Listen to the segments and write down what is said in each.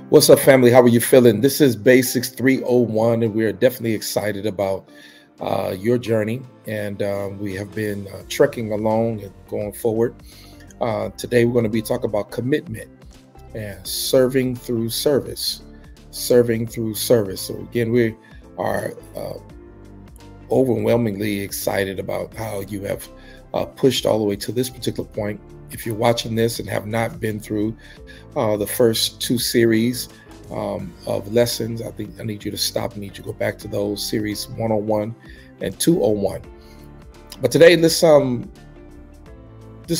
What's up, family? How are you feeling? This is Basics 301, and we are definitely excited about your journey. And we have been trekking along and going forward. Today, we're going to be talking about commitment and serving through service. Serving through service. So, again, we are overwhelmingly excited about how you have pushed all the way to this particular point. If you're watching this and have not been through the first two series of lessons, I think I need you to stop. I need you to go back to those series 101 and 201. But today, this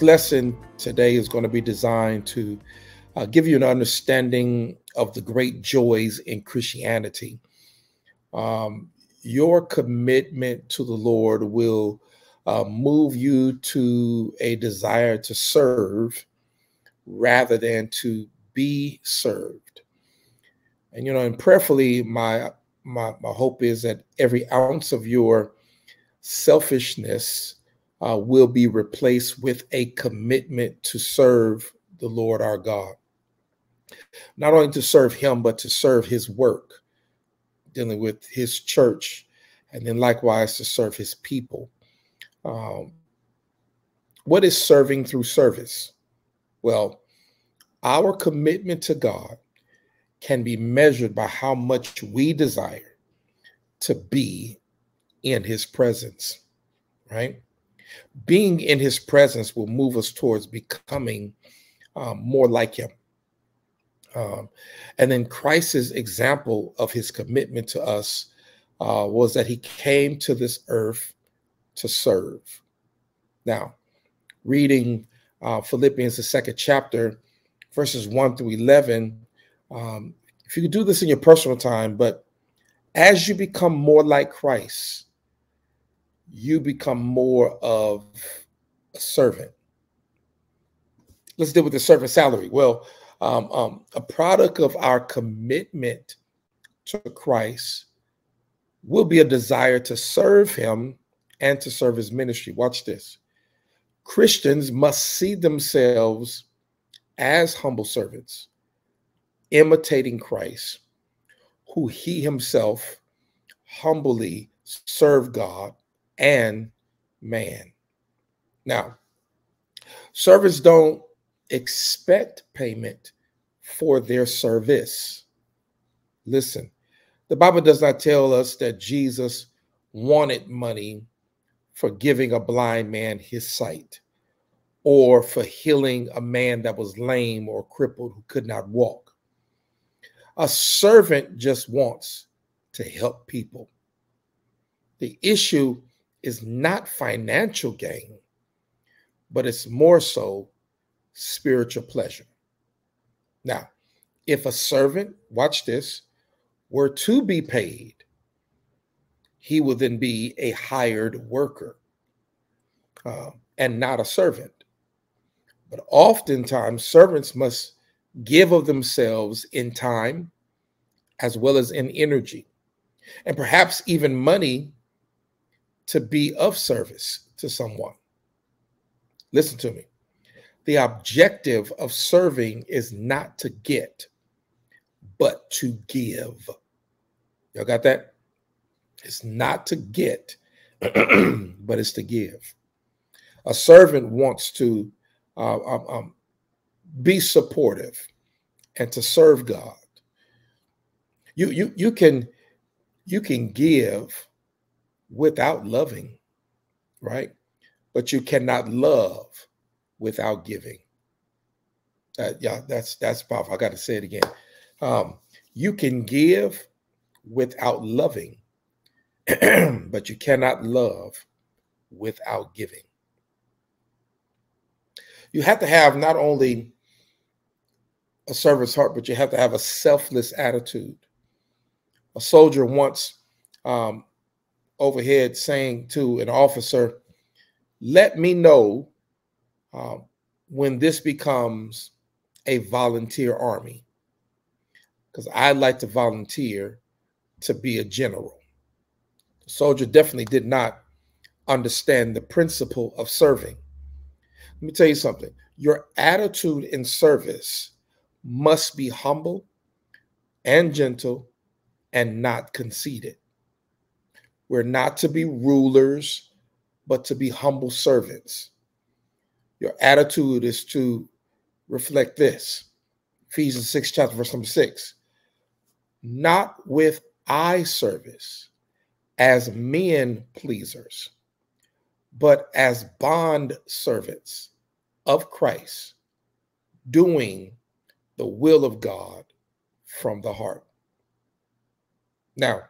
lesson today is going to be designed to give you an understanding of the great joys in Christianity. Your commitment to the Lord will move you to a desire to serve rather than to be served. And prayerfully, my hope is that every ounce of your selfishness will be replaced with a commitment to serve the Lord our God. Not only to serve him, but to serve his work, dealing with his church, and then likewise to serve his people. What is serving through service? Well, our commitment to God can be measured by how much we desire to be in his presence, right? Being in his presence will move us towards becoming more like him. And then Christ's example of his commitment to us was that he came to this earth to serve. Now, reading Philippians, the second chapter, verses 1 through 11, if you could do this in your personal time, but as you become more like Christ, you become more of a servant. Let's deal with the servant salary. Well, a product of our commitment to Christ will be a desire to serve him and to serve his ministry. Watch this. Christians must see themselves as humble servants, imitating Christ, who he himself humbly served God and man. Now, servants don't expect payment for their service. Listen, the Bible does not tell us that Jesus wanted money for giving a blind man his sight, or for healing a man that was lame or crippled who could not walk. A servant just wants to help people. The issue is not financial gain, but it's more so spiritual pleasure. Now, if a servant, watch this, were to be paid, he would then be a hired worker and not a servant. But oftentimes, servants must give of themselves in time as well as in energy, and perhaps even money to be of service to someone. Listen to me. The objective of serving is not to get, but to give. Y'all got that? It's not to get, but it's to give. A servant wants to be supportive and to serve God. You can give without loving, right? But you cannot love without giving. Yeah, that's powerful. I got to say it again. You can give without loving, but you cannot love without giving. You have to have not only a servant's heart, but you have to have a selfless attitude. A soldier once overheard saying to an officer, "Let me know when this becomes a volunteer army, because I'd like to volunteer to be a general." The soldier definitely did not understand the principle of serving. Let me tell you something. Your attitude in service must be humble and gentle and not conceited. We're not to be rulers, but to be humble servants. Your attitude is to reflect this. Ephesians 6, chapter verse number 6. Not with eye service as men pleasers, but as bond servants of Christ, doing the will of God from the heart. Now,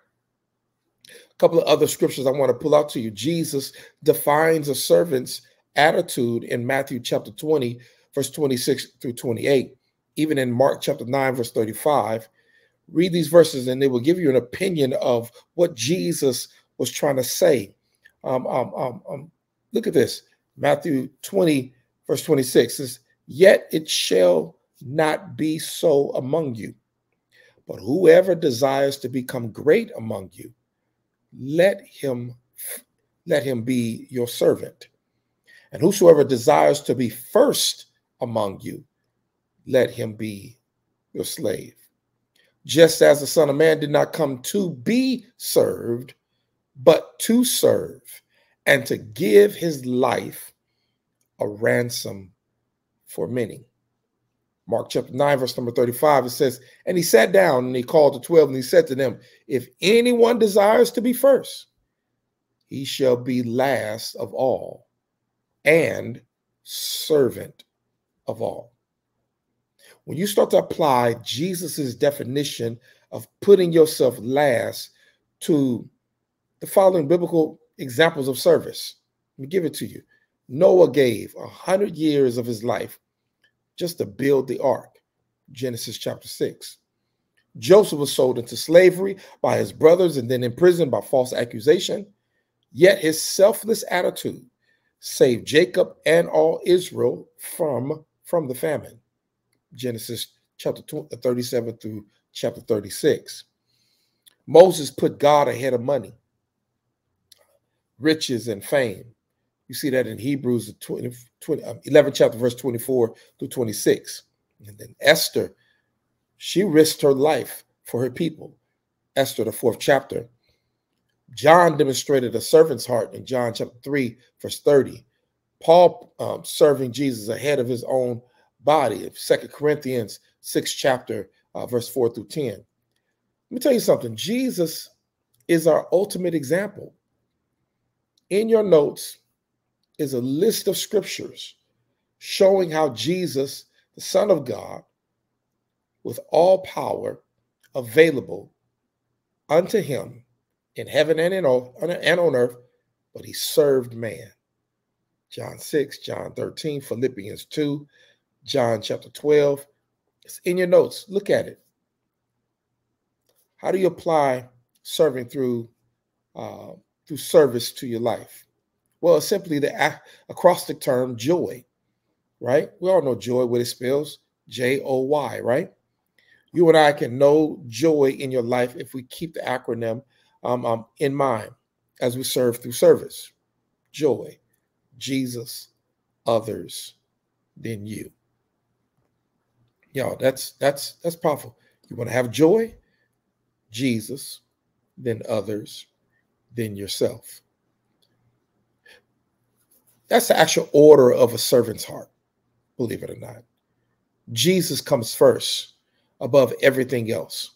a couple of other scriptures I want to pull out to you. Jesus defines a servant's attitude in Matthew chapter 20, verse 26 through 28, even in Mark chapter 9, verse 35. Read these verses and they will give you an opinion of what Jesus was trying to say. Look at this. Matthew 20, verse 26 says, "Yet it shall not be so among you, but whoever desires to become great among you, let him be your servant. And whosoever desires to be first among you, let him be your slave. Just as the Son of Man did not come to be served, but to serve, and to give his life a ransom for many." Mark chapter 9, verse number 35, it says, "And he sat down and he called the 12 and he said to them, if anyone desires to be first, he shall be last of all and servant of all." When you start to apply Jesus's definition of putting yourself last to the following biblical examples of service, let me give it to you. Noah gave 100 years of his life just to build the ark, Genesis chapter 6. Joseph was sold into slavery by his brothers and then imprisoned by false accusation. Yet his selfless attitude saved Jacob and all Israel from the famine, Genesis chapter 37 through chapter 36. Moses put God ahead of money, riches, and fame. You see that in Hebrews 11 chapter verse 24 through 26. And then Esther, she risked her life for her people. Esther, the 4th chapter. John demonstrated a servant's heart in John chapter 3, verse 30. Paul serving Jesus ahead of his own body of 2 Corinthians 6 chapter, verse 4 through 10. Let me tell you something. Jesus is our ultimate example. In your notes is a list of scriptures showing how Jesus, the Son of God, with all power available unto him in heaven and on earth, but he served man. John 6, John 13, Philippians 2, John chapter 12. It's in your notes. Look at it. How do you apply serving through service to your life? Well, it's simply the acrostic term joy, right? We all know joy, what it spells, J-O-Y, right? You and I can know joy in your life if we keep the acronym in mind as we serve through service. Joy, Jesus, others, then you. Y'all, that's powerful. You want to have joy? Jesus, then others, then yourself. That's the actual order of a servant's heart, believe it or not. Jesus comes first above everything else.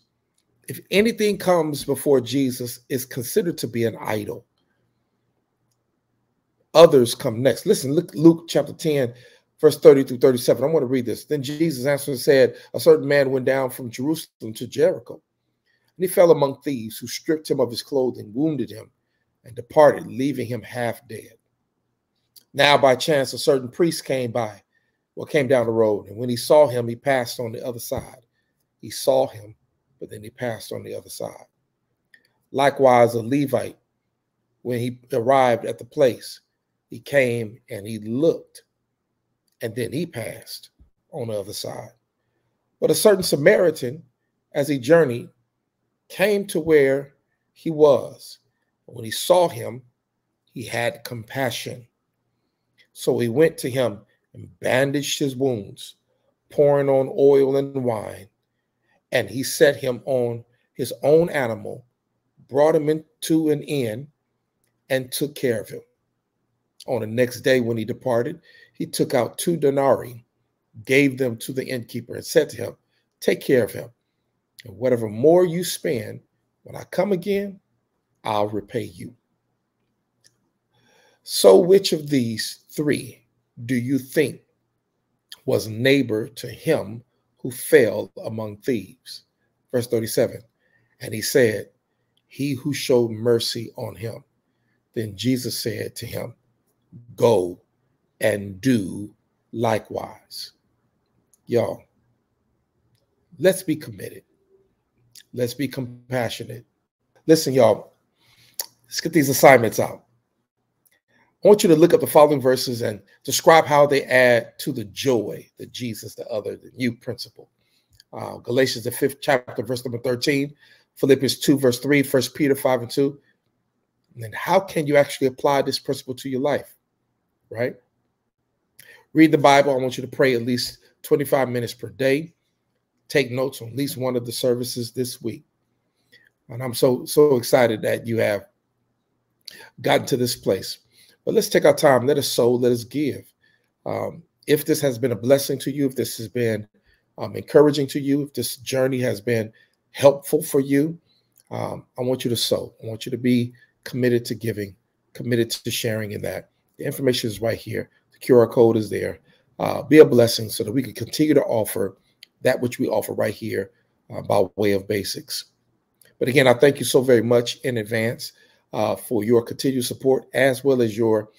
If anything comes before Jesus, it's considered to be an idol. Others come next. Listen, look, Luke chapter 10, verse 30 through 37. I want to read this. Then Jesus answered and said, a certain man went down from Jerusalem to Jericho, and he fell among thieves who stripped him of his clothing, wounded him, and departed, leaving him half dead. Now, by chance, a certain priest came down the road, and when he saw him, he passed on the other side. He saw him, but then he passed on the other side. Likewise, a Levite, when he arrived at the place, he came and he looked, and then he passed on the other side. But a certain Samaritan, as he journeyed, came to where he was. When he saw him, he had compassion. So he went to him and bandaged his wounds, pouring on oil and wine. and he set him on his own animal, brought him into an inn, and took care of him. On the next day when he departed, he took out 2 denarii, gave them to the innkeeper, and said to him, take care of him, and whatever more you spend, when I come again, I'll repay you. So which of these 3 do you think was neighbor to him who fell among thieves? Verse 37, and he said, he who showed mercy on him. Then Jesus said to him, go and do likewise. Y'all, let's be committed. Let's be compassionate. Listen, y'all, let's get these assignments out. I want you to look up the following verses and describe how they add to the joy that Jesus, the other than you principle. Galatians, the 5th chapter, verse number 13, Philippians 2, verse 3, 1 Peter 5 and 2. And then how can you actually apply this principle to your life, right? Read the Bible. I want you to pray at least 25 minutes per day. Take notes on at least one of the services this week. And I'm so excited that you have gotten to this place. But let's take our time. Let us sow. Let us give. If this has been a blessing to you, if this has been encouraging to you, if this journey has been helpful for you, I want you to sow. I want you to be committed to giving, committed to sharing in that. The information is right here. The QR code is there. Be a blessing so that we can continue to offer that which we offer right here by way of basics. But again, I thank you so very much in advance for your continued support as well as your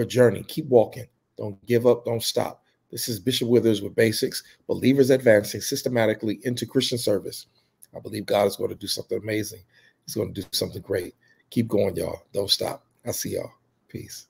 journey. Keep walking. Don't give up. Don't stop. This is Bishop Withers with Basics, Believers Advancing Systematically into Christian Service. I believe God is going to do something amazing. He's going to do something great. Keep going, y'all. Don't stop. I'll see y'all. Peace.